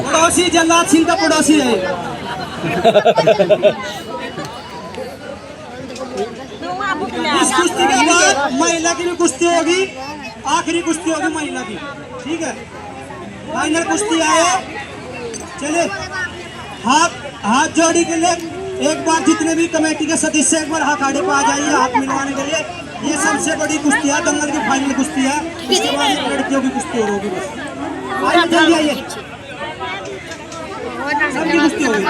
पड़ोसी जल्लाद सिंह का पड़ोसी है। इस कुश्ती के बाद महिला की भी कुश्ती होगी, आखिरी कुश्ती होगी महिला की, ठीक है। फाइनल कुश्ती आए, चले हाथ जोड़ी के लिए एक बार जितने भी कमेटी के सदस्य एक बार अखाड़े पे आ जाइए हाथ मिलवाने के लिए। ये सबसे बड़ी कुश्ती है, दंगल की फाइनल कुश्ती है। इसके बाद लड़कियों की कुश्ती होगी बस। आइए जल्दी आइए, सबकी कुश्ती होगी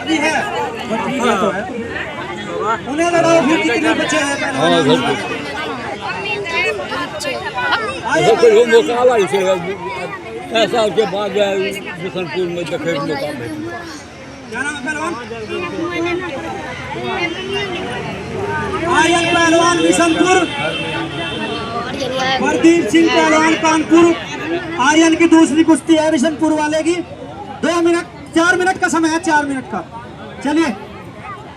अभी है, ठीक है तो है। उन्हें लड़ाओ, फिर कितने बच्चे हैं ऐसा के बाद बिशनपुर में देखे क्या नाम है पहलवान? आर्यन पहलवान बिशनपुर, प्रदीप सिंह पहलवान कानपुर। आर्यन की दूसरी कुश्ती है बिशनपुर वाले की। 2 मिनट 4 मिनट का समय है, 4 मिनट का। चलिए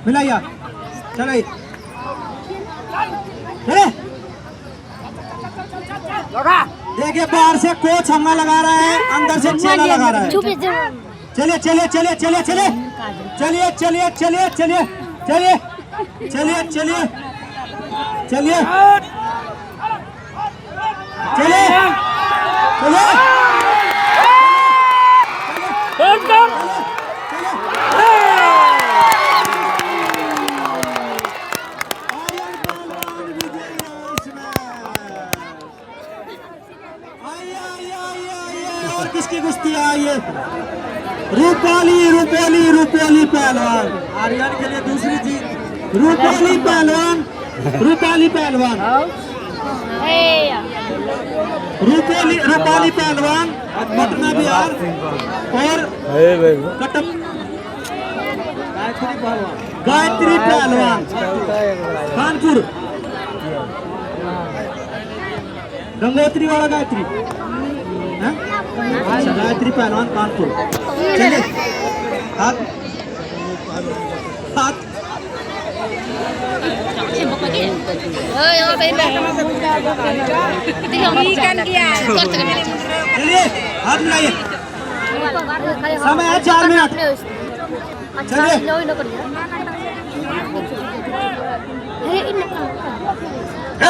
मिलाइए, चलिए देखिए, बाहर से कोच हंगा लगा रहा है, अंदर से चेला लगा रहा है। चलिए चलिए चलिए चलिए चलिए चलिए चलिए चलिए चलिए चलिए चलिए चलिए चलिए चलिए और किसकी कुश्ती आई है? रूपाली रूपाली रूपाली पहलवान, आर्यन के लिए दूसरी जीत। रूपाली पहलवान, रूपाली पहलवान, रूपाली पहलवान पटना बिहार और कटक गायत्री पहलवान कानपुर, गंगोत्री वाला गायत्री, अच्छा गायत्री पहलवान कानपुर। चलिए हाथ हाथ चलिए हाथ मिलाइए, समय है 4 मिनट। चलिए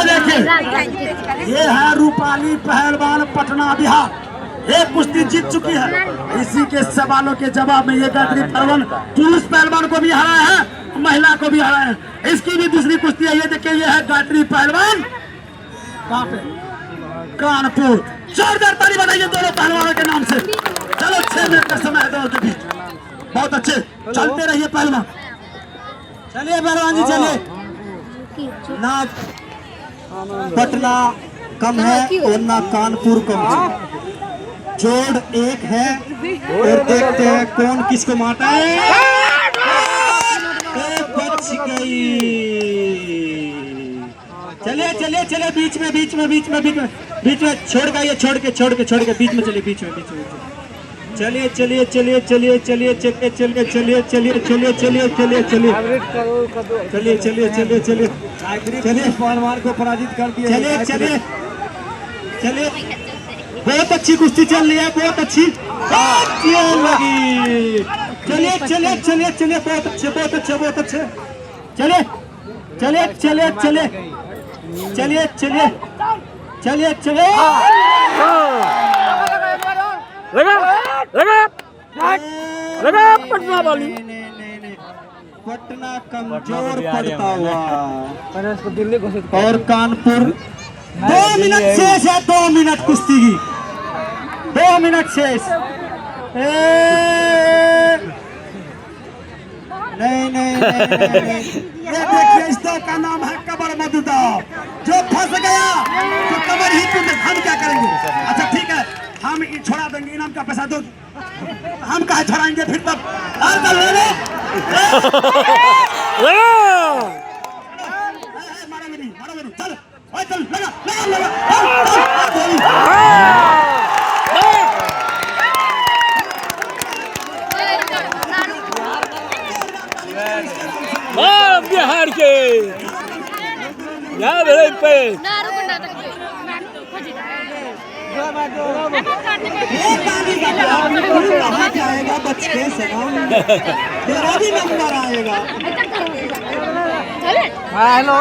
देखिए, ये है रूपाली पहलवान पटना बिहार। एक कुश्ती जीत चुकी है। इसी के सवालों के जवाब में ये गायत्री पहलवान पुरुष पहलवान को भी हराया है, महिला को भी हराया है। इसकी भी दूसरी कुश्ती है। ये देखिए, ये है गायत्री पहलवान कहाँ पे? कानपुर। जोरदार ताली बजाइए दोनों पहलवानों के नाम से। चलो 6 मिनट का समय है दोनों के बीच। बहुत अच्छे, चलते रहिए पहलवान। चलिए पहलवान जी चलिए। ना पटना कम है और ना कानपुर कम है, जोड़ एक है। और देखते हैं कौन किसको मारता है। बच गई। चलिए चलिए चलिए, बीच में बीच में बीच में बीच में बीच में छोड़ गई, छोड़ के बीच में चलिए, बीच में चलिए चलिए चलिए चलिए चलिए चलिए चलिए चलिए चलिए चलिए चलिए चलिए चलिए चलिए चलिए चलिए चलिए चलिए पहलवान को पराजित कर दिया। चलिए चलिए चलिए, बहुत अच्छी कुश्ती चल रही है, बहुत अच्छी लगी। चलिए चलिए चलिए चलिए, बहुत अच्छे बहुत अच्छे बहुत अच्छे। चलिए चलिए चलिए चलिए चलिए चलिए चलिए चलिए लगा पटना वाली, पटना कमजोर पड़ता हुआ और कानपुर। 2 मिनट शेष है, 2 मिनट कुश्ती की, 2 मिनट शेष। नहीं नहीं नहीं, ये देखिए, इस दौर का नाम है कमर मधुदाव। जो फंस गया तो कमर ही टूटे, हम क्या करेंगे? अच्छा ठीक है, हम छोड़ा देंगे, इनाम का पैसा दो, हम कहा छोड़ाएंगे फिर तब। चल चल लगा लगा लगा। बिहार के यहाँ पे कहाँ जाएगा बच के सलाम, तेरा भी नंबर आएगा। हेलो